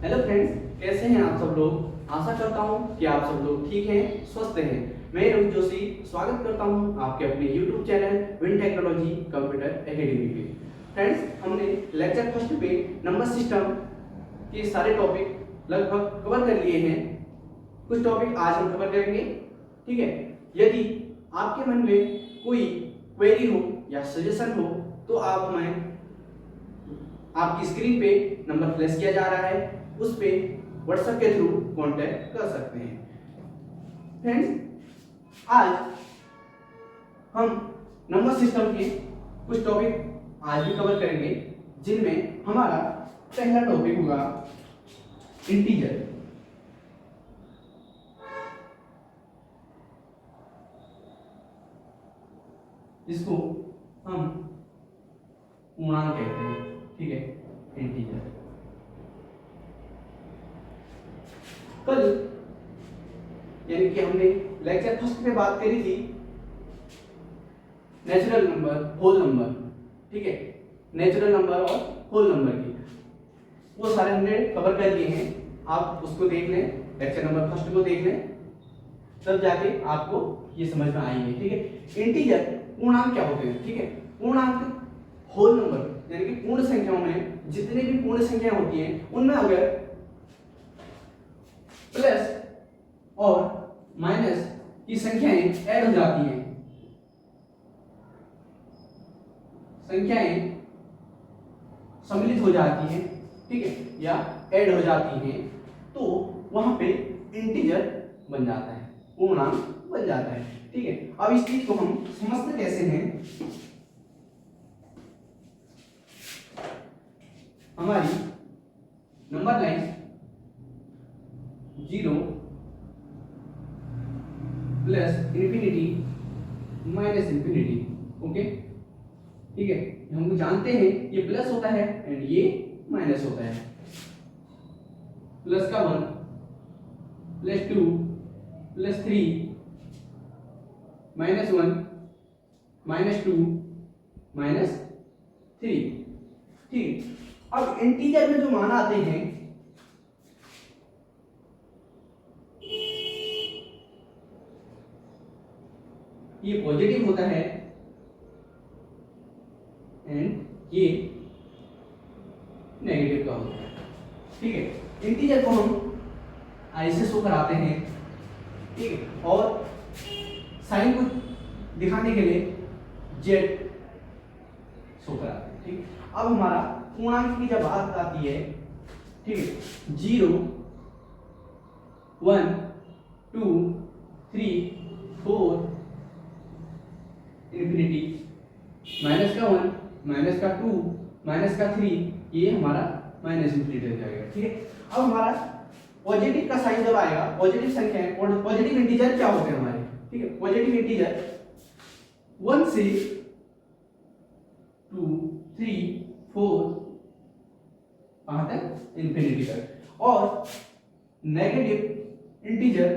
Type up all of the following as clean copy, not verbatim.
Hello friends, कैसे हैं आप सब लोग। आशा करता हूं कि आप सब लोग ठीक हैं, स्वस्थ हैं। मैं रोहित जोशी स्वागत करता हूं आपके अपने YouTube channel win technology computer academy पे। फ्रेंड्स, हमने लेक्चर फर्स्ट पे नंबर सिस्टम के सारे टॉपिक लगभग कवर कर लिए हैं। कुछ टॉपिक आज हम कवर करेंगे, ठीक है। यदि आपके मन में कोई क्वेरी हो या सजेशन हो तो आप हमें आपकी स्क्रीन पे नंबर फ्लैश किया जा रहा है, उस पे व्हाट्सएप के थ्रू कांटेक्ट कर सकते हैं। फ्रेंड्स, आज हम नंबर सिस्टम के कुछ टॉपिक आज भी कवर करेंगे, जिनमें हमारा पहला टॉपिक होगा इंटीजर। जिसको हम पूर्णांक कहते हैं, ठीक है, इंटीजर। कल यानी कि हमने लेक्चर फर्स्ट में बात करी थी नेचुरल नंबर, होल नंबर, ठीक है, नेचुरल नंबर और होल नंबर की, वो सारे हमने कवर कर लिए हैं। आप उसको देख लें, लेक्चर नंबर फर्स्ट को देख लें, तब जाके आपको ये समझ में आएंगे, ठीक है। इंटीजर पूर्णांक क्या होते हैं, ठीक है। पूर्णांक होल नंबर यानी कि पूर्ण संख्याओं में जितने भी पूर्ण संख्या होती हैं उनमें अगर प्लस और माइनस की संख्याएं ऐड हो जाती हैं, संख्याएं सम्मिलित हो जाती हैं, ठीक है, या ऐड हो जाती हैं, तो वहां पे इंटीजर बन जाता है, पूर्णांक बन जाता है, ठीक है। अब इस चीज को हम समझते कैसे हैं। हमारी number line 0 plus infinity minus infinity, okay, ठीक है। हम लोग जानते हैं ये प्लस होता है एंड ये माइनस होता है। प्लस का 1 plus 2 plus 3 minus 1 minus 2 minus 3, ठीक। अब इंटीजर में जो मान आते हैं ये पॉजिटिव होता है एंड ये नेगेटिव का होता है, ठीक है। इंटीजर को हम ऐसे शो कराते हैं, ठीक है, और साइन को दिखाने के लिए जेड शो कराते हैं, ठीक। अब हमारा पूर्णांक की जब बात आती है, ठीक है, 0 1 2 3 4 इंफिनिटी, माइनस का 1 माइनस का 2 माइनस का 3, ये हमारा माइनस इंफिनिटी हो जाएगा, ठीक है। अब हमारा पॉजिटिव का साइन जब आएगा, पॉजिटिव संख्या है, पॉजिटिव इंटीजर क्या होते हैं हमारे, ठीक है। पॉजिटिव इंटीजर 1 से 2 3 4 कहां तक, इंफिनिटी तक। और नेगेटिव इंटीजर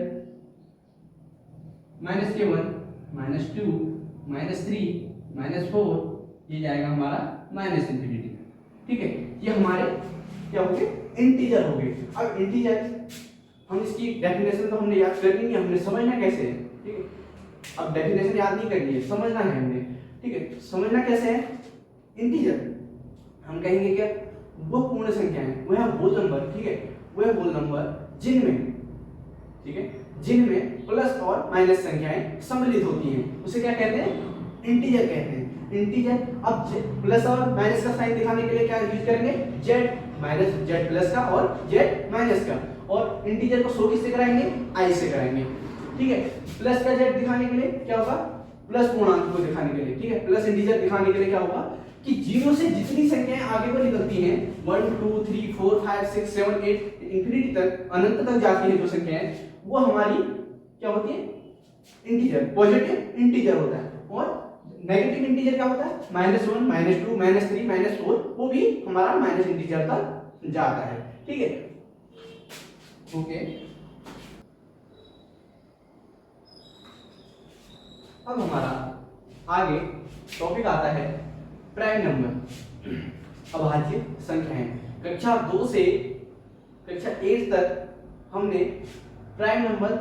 माइनस के 1 माइनस 2 माइनस 3 माइनस 4, ये जाएगा हमारा माइनस इंफिनिटी, ठीक है। ये हमारे क्या हो गए, इंटीजर हो गए। अब इंटीजर हम इसकी डेफिनेशन तो हमने याद करनी है, हमने समझना कैसे है, ठीक है। अब डेफिनेशन याद नहीं करनी है, समझना है हमने, ठीक है। समझना कैसे है, इंटीजर हम कहेंगे क्या, वो पूर्ण संख्या है, वह होल नंबर, ठीक है, वह होल नंबर जिनमें, ठीक है, जिनमें प्लस और माइनस संख्याएं सम्मिलित होती हैं, उसे क्या कहते हैं, इंटीजर कहते हैं। इंटीजर, अब प्लस और माइनस का साइन दिखाने के लिए क्या यूज करेंगे, जेड माइनस जेड प्लस का और जेड माइनस का, और इंटीजर को शो किससे कराएंगे, आई से कराएंगे, ठीक है। प्लस का जेड दिखाने के लिए क्या होगा, प्लस पूर्णांक को दिखाने के लिए, ठीक है, प्लस इंटीजर दिखाने के लिए क्या होगा कि 0 से जितनी संख्याएं आगे को निकलती हैं 1 2 3 4 5 6 7 8 इंफिनिटी तक, अनंत तक जाती है जो संख्याएं, वो हमारी क्या होती है, इंटीजर, पॉजिटिव इंटीजर होता है। और नेगेटिव इंटीजर क्या होता है, -1 -2 -3 -4, वो भी हमारा माइनस इंटीजर तक जाता है, ठीक है, ओके। अब हमारा आगे टॉपिक आता है प्राइम नंबर, अभाज्य संख्याएं। कक्षा 2 से कक्षा 8 तक हमने प्राइम नंबर,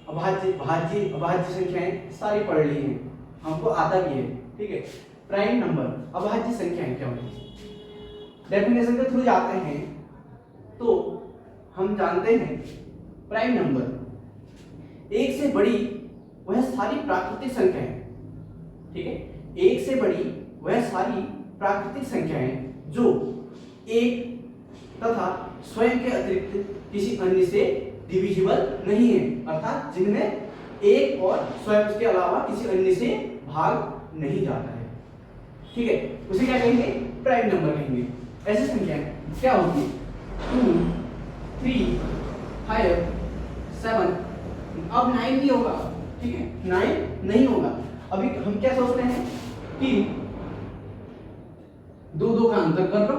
अभाज्य, भाज्य, अभाज्य संख्याएं सारी पढ़ ली हैं, हमको आता भी है। ठीक है, प्राइम नंबर, अभाज्य संख्याएं क्या होती है, डेफिनेशन के थ्रू जाते हैं तो हम जानते हैं प्राइम नंबर एक से बड़ी वह सारी प्राकृतिक संख्याएं, ठीक है, एक से बड़ी वह सारी प्राकृतिक संख्याएं जो एक तथा स्वयं के अतिरिक्त किसी अन्य से डिविजिबल नहीं है, अर्थात जिनमें एक और स्वयं के अलावा किसी अन्य से भाग नहीं जाता है। ठीक है, उसे क्या कहेंगे, प्राइम नंबर कहेंगे। ऐसी संख्याएं क्या होगी, 2, 3, 5, 7, अब 9 नहीं होगा। ठीक है, 9 नहीं होगा। अभी हम क्या सोचते हैं कि 2 का अंतर कर लो,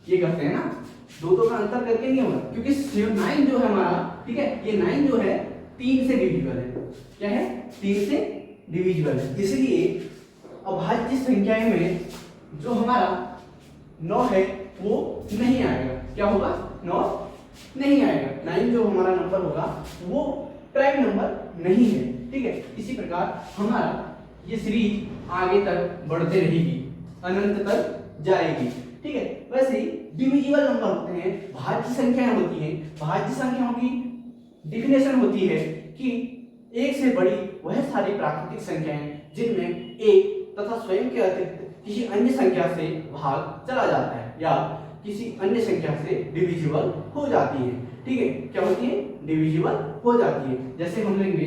ये करते हैं ना, 2 का अंतर करके नहीं होगा, क्योंकि 9 जो है हमारा, ठीक है, ये 9 जो है 3 से डिविजिबल है। क्या है, 3 से डिविजिबल है। इसलिए अभाज्य संख्याएं में जो हमारा 9 है वो नहीं आएगा। क्या होगा, 9 नहीं आएगा। 9 जो हमारा नंबर होगा वो प्राइम नंबर नहीं है। ठीक है, इसी प्रकार हमारा ये सीरीज आगे तक बढ़ते रहेगी, अनंत तक जाएगी। ठीक है, वैसे ही डिविजिबल नंबर होते हैं, भाज्य संख्याएं होती हैं। भाज्य संख्याओं की डिफिनेशन होती है कि एक से बड़ी वह सारी प्राकृतिक संख्याएं जिनमें एक तथा स्वयं के अतिरिक्त किसी अन्य संख्या से भाग चला जाता है या किसी अन्य संख्या से डिविजिबल हो जाती है। ठीक है, क्या होती है, डिविजिबल हो जाती है। जैसे हम लेंगे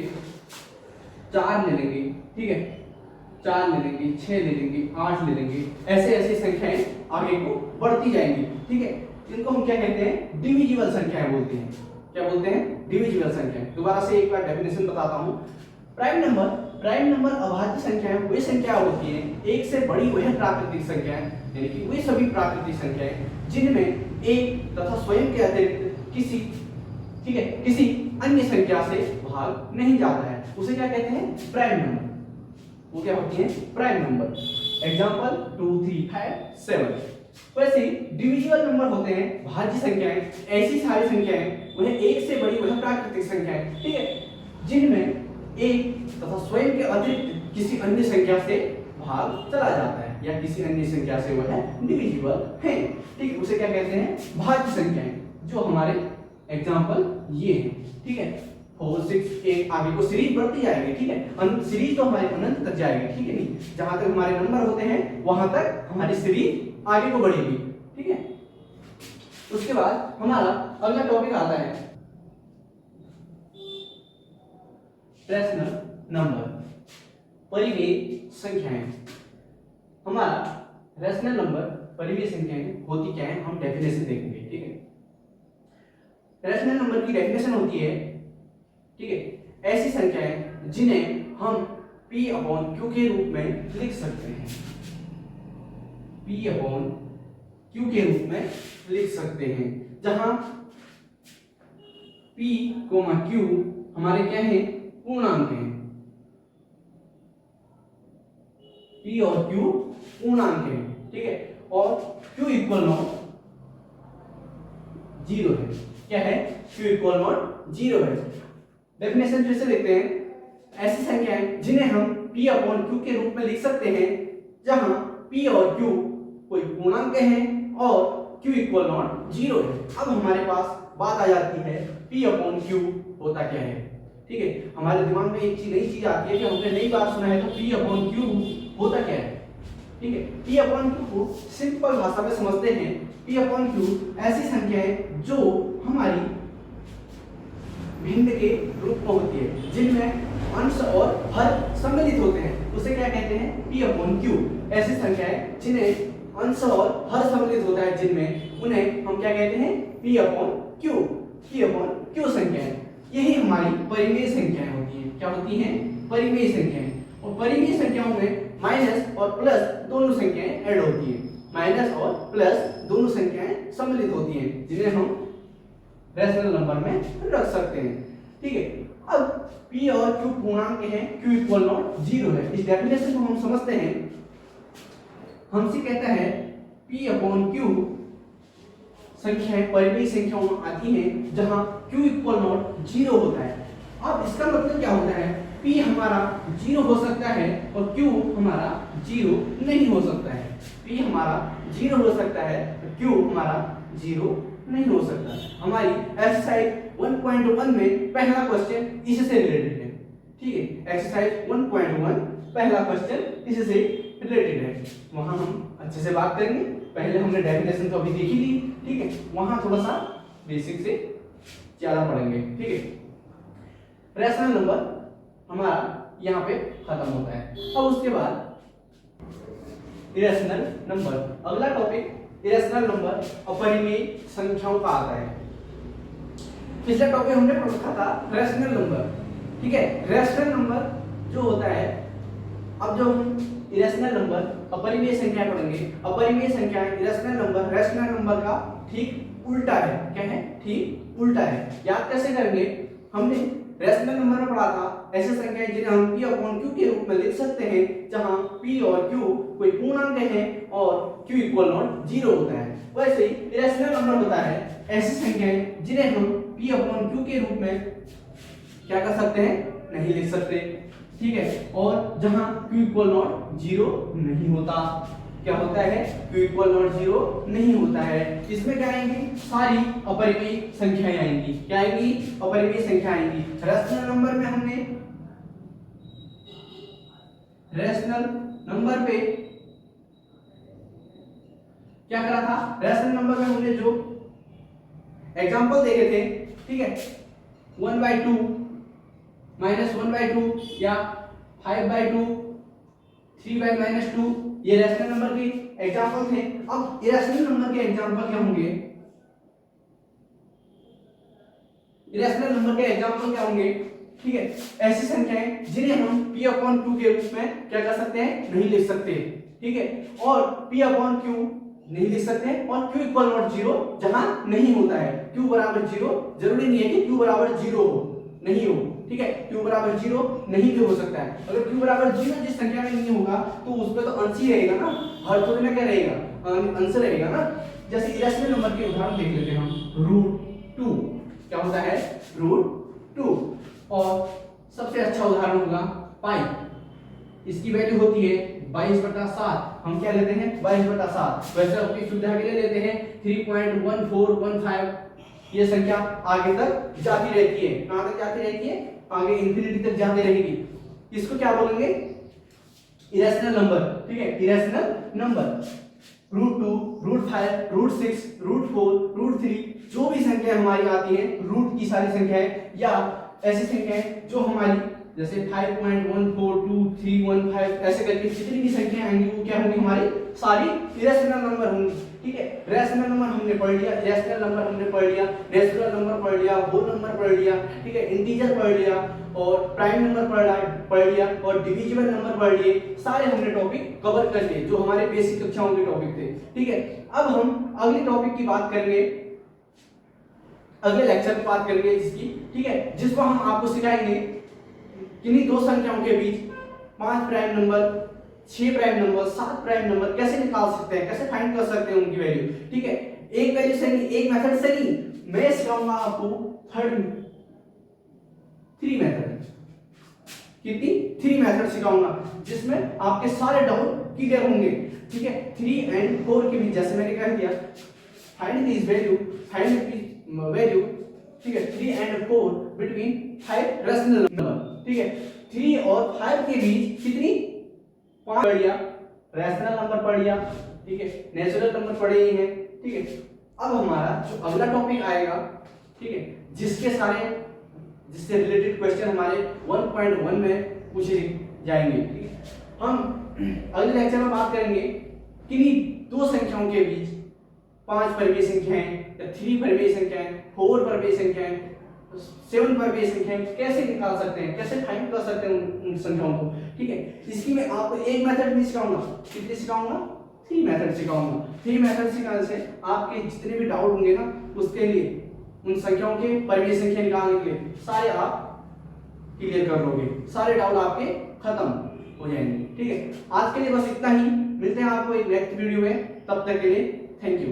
4 ले लेंगे, ठीक है, 4 ले लेंगे, 6 ले लेंगे, 8 ले लेंगे, ऐसे ऐसे संख्याएं आगे को बढ़ती जाएंगी। ठीक है, इनको हम क्या कहते हैं, डिविजिबल संख्याएं बोलते हैं। क्या बोलते हैं, डिविजिबल संख्याएं। दोबारा से एक बार डेफिनेशन बताता हूं। प्राइम नंबर अभाज्य संख्याएं वे संख्या होती हैं, एक से बड़ी वह प्राकृतिक संख्याएं, यानी कि वे सभी प्राकृतिक संख्याएं जिनमें एक तथा स्वयं के अतिरिक्त किसी, ठीक है, किसी अन्य संख्या से भाग नहीं जाता है, उसे क्या कहते हैं, प्राइम नंबर। वो क्या होती है, प्राइम नंबर। एग्जांपल 2, 3, 5, 7। वैसे डिविजिबल नंबर होते हैं भाज्य संख्याएं, ऐसी सारी संख्याएं वह एक से बड़ी वह प्राकृतिक संख्याएं, ठीक है, जिनमें एक तथा स्वयं के अतिरिक्त किसी अन्य संख्या से भाग चला जाता है या किसी अन्य संख्या से वह डिविजिबल है। ठीक है, उसे क्या कहते हैं, भाज्य संख्याएं, जो हमारे एग्जांपल ये हैं। ठीक है, 4, 6, 8 आगे को सीरीज बढ़ती जाएगी। ठीक है, सीरीज तो हमारे अनंत तक जाएगी। ठीक है, नहीं, जहां तक हमारे नंबर होते हैं वहां तक हमारी सीरीज आगे को बढ़ेगी। ठीक है, उसके बाद हमारा अगला टॉपिक आता है रैशनल नंबर, परिमेय संख्याएं। हमारा रैशनल नंबर, परिमेय संख्याएं होती क्या है, हम डेफिनेशन देखेंगे। ठीक है, रैशनल नंबर की डेफिनेशन होती है, ठीक है, ऐसी संख्याएं जिन्हें हम P/Q के रूप में लिख सकते हैं। P/Q के रूप में लिख सकते हैं, जहां P, Q हमारे क्या है, पूर्णांक हैं। P और Q पूर्णांक हैं। ठीक है, और Q इक्वल नॉट 0 है। क्या है, Q इक्वल नॉट 0 है। डेफिनेशन फिर से देखते हैं, ऐसी संख्याएं जिन्हें हम P/Q के रूप में लिख सकते हैं, जहां P और Q कोई पूर्णांक हैं और Q इक्वल नॉट 0 है। अब हमारे पास बात आ जाती है P/Q होता क्या है। ठीक है, हमारे दिमाग में एक नई चीज आती है कि हमने नई बात सुना है, तो P/Q होता क्या है। ठीक है, P/Q को सिंपल भाषा में समझते हैं। P/Q ऐसी संख्याएं जो हमारी भिन्न के रूप में होती है, जिनमें अंश और हर सम्मिलित होते हैं, उसे क्या कहते हैं, P/Q। ऐसी संख्याएं जिन्हें अंश और हर सम्मिलित होता है, जिनमें उन्हें हम क्या कहते हैं, P/Q संख्याएं। यही हमारी परिमेय संख्याएं होती हैं। क्या होती हैं, परिमेय संख्याएं। और परिमेय संख्याओं में माइनस और प्लस दोनों संख्याएं ऐड होती हैं। माइनस और प्लस दोनों संख्याएं सम्मिलित होती हैं, जिन्हें हम रैशनल नंबर में रख सकते हैं। ठीक है, अब P और Q पूर्णांक हैं, Q इक्वल नॉट 0 है। इस डेफिनेशन को हम समझते हैं, हमसे कहता है P/Q संख्याएं परिमेय संख्याओं आती हैं जहां q इक्वल नॉट 0 होता है। अब इसका मतलब क्या होता है, p हमारा 0 हो सकता है और q हमारा 0 नहीं हो सकता है। p हमारा 0 हो सकता है और q हमारा 0 नहीं हो सकता। हमारी एक्सरसाइज 1.1 में पहला क्वेश्चन इससे रिलेटेड है। ठीक है, एक्सरसाइज 1.1 पहला क्वेश्चन इससे रिलेटेड है। वहां हम अच्छे से बात करेंगे। पहले हमने डेफिनेशन तो अभी देख ही ली, ठीक है, वहां थोड़ा सा बेसिक से ज्यादा पढ़ेंगे। ठीक है, रैशनल नंबर हमारा यहाँ पे खत्म होता है। अब उसके बाद इरेशनल नंबर, अगला टॉपिक इरेशनल नंबर अपरिमेय संख्याओं का आता है। पिछला टॉपिक हमने पढ़ा था रैशनल नंबर। ठीक है, रैशनल नंबर जो होता है, अब जो हम इरेशनल नंबर अपरिमेय संख्या पढ़ेंगे, अपरिमेय संख्या इरेशनल नंबर रैशनल नंबर का ठीक उल्टा है। क्या है? ठीक उल्टा है। याद कैसे करेंगे? हमने रैशनल नंबर में पढ़ा था ऐसे संख्याएं जिन्हें हम p अपॉन q के रूप में लिख सकते हैं, जहां p और q कोई पूर्णांक है और q इक्वल नॉट 0 होता है। वैसे ही इरेशनल नंबर होता है ऐसी संख्याएं जिन्हें हम p अपॉन q के रूप में क्या कर सकते हैं? नहीं लिख सकते। ठीक है, और जहां q इक्वल नॉट 0 नहीं होता। क्या होता है? q इक्वल नॉट 0 नहीं होता है। इसमें क्या आएंगी? सारी अपरिमेय संख्याएं आएंगी। क्या आएंगी? अपरिमेय संख्या आएंगी। रैशनल नंबर में हमने रैशनल नंबर पे क्या करा था? रैशनल नंबर में हमने जो एग्जांपल देखे थे, ठीक है, 1/2 -1/2 या 5/2 3/-2, ये रैशनल नंबर के एग्जांपल थे। अब इरेशनल नंबर के एग्जांपल क्या होंगे? इरेशनल नंबर के एग्जांपल क्या होंगे? ठीक है, ऐसी संख्याएं जिन्हें हम p अपॉन q के रूप में क्या कर सकते हैं? नहीं लिख सकते। ठीक है, और p अपॉन q नहीं लिख सकते और q इक्वल नॉट 0 जहां नहीं होता है। q बराबर 0 जरूरी नहीं है कि q बराबर 0 हो, नहीं हो। ठीक है, q बराबर 0 नहीं भी हो सकता है। अगर q बराबर 0 जिस संख्या में नहीं होगा तो उस पे तो अंश ही रहेगा ना, हर थोड़ी ना क्या रहेगा? अंश रहेगा ना। जैसे इरेशनल नंबर के उदाहरण देख लेते हैं हम। √2 क्या होता है? √2। और सबसे अच्छा उदाहरण होगा पाई। इसकी वैल्यू होती है 22/7। हम क्या लेते हैं? 22/7। वैसे अपनी सुविधा के लिए लेते हैं 3.1415। ये संख्या आगे तक जाती रहती है। कहां तक जाती रहती है? आगे इंफिनिटी तक जाती रहेगी। इसको क्या बोलेंगे? Irrational number. ठीक है, इरेशनल नंबर। √2, √5, √6, √4, √3 जो भी संख्याएं हमारी आती हैं, रूट की सारी संख्याएं या ऐसी संख्याएं जो हमारी जैसे 5.142 ऐसे करके जितनी भी संख्याएं आएंगी वो क्या होंगी? हमारी सारी इरेशनल नंबर होंगी। ठीक है, रैशनल नंबर हमने पढ़ लिया, इरेशनल नंबर हमने पढ़ लिया, नेचुरल नंबर पढ़ लिया, होल नंबर पढ़ लिया, ठीक है, इंटीजर पढ़ लिया और प्राइम नंबर पढ़ लिया और डिविजिबल नंबर पढ़ लिए। सारे हमने टॉपिक कवर कर लिए जो हमारे बेसिक कक्षाओं के टॉपिक थे। ठीक है, अब हम अगले टॉपिक की बात करेंगे, अगले लेक्चर की बात करेंगे जिसकी, ठीक है, जिसको हम आपको सिखाएंगे किन्हीं दो संख्याओं के बीच 5 prime number, 6 prime number, 7 prime number कैसे निकाल सकते हैं, कैसे फाइंड कर सकते हैं उनकी वैल्यू। ठीक है, एक वैल्यू से नहीं, एक मेथड से नहीं, मैं सिखाऊंगा आपको 3 मेथड। कितनी? 3 मेथड सिखाऊंगा जिसमें आपके सारे डाउट क्लियर होंगे। ठीक है, 3 और 4 के बीच, जैसे मैंने कह दिया, find this value, find this value, ठीक है, 3 और 4 बिटवीन 5 रैशनल नंबर। ठीक है, 3 और 5 के बीच कितनी? 5 पढ़ लिया, रैशनल नंबर पढ़ लिया, ठीक है, नेचुरल नंबर पढ़े ही हैं। ठीक है, अब हमारा जो अगला टॉपिक आएगा, ठीक है, जिससे रिलेटेड क्वेश्चन हमारे 1.1 में पूछे जाएंगे। ठीक है, हम अगले लेक्चर में बात करेंगे किन्हीं दो संख्याओं के बीच 5 परिमेय संख्याएं या 3 परिमेय संख्याएं, 4 परिमेय संख्याएं, 7 परिमेय संख्याएं कैसे निकाल सकते हैं, कैसे फाइंड कर सकते हैं उन संख्याओं को। ठीक है, इसकी मैं आपको एक मेथड भी सिखाऊंगा। कितनी सिखाऊंगा? 3 मेथड सिखाऊंगा। 3 मेथड सिखाने से आपके जितने भी डाउट होंगे ना, उसके लिए, उन संख्याओं के परिमेय संख्या निकालने के लिए सारे आप क्लियर कर लोगे, सारे डाउट आपके खत्म हो जाएंगे। ठीक है, आज के लिए बस इतना ही। मिलते हैं आपको एक नेक्स्ट वीडियो में, तब तक के लिए थैंक यू।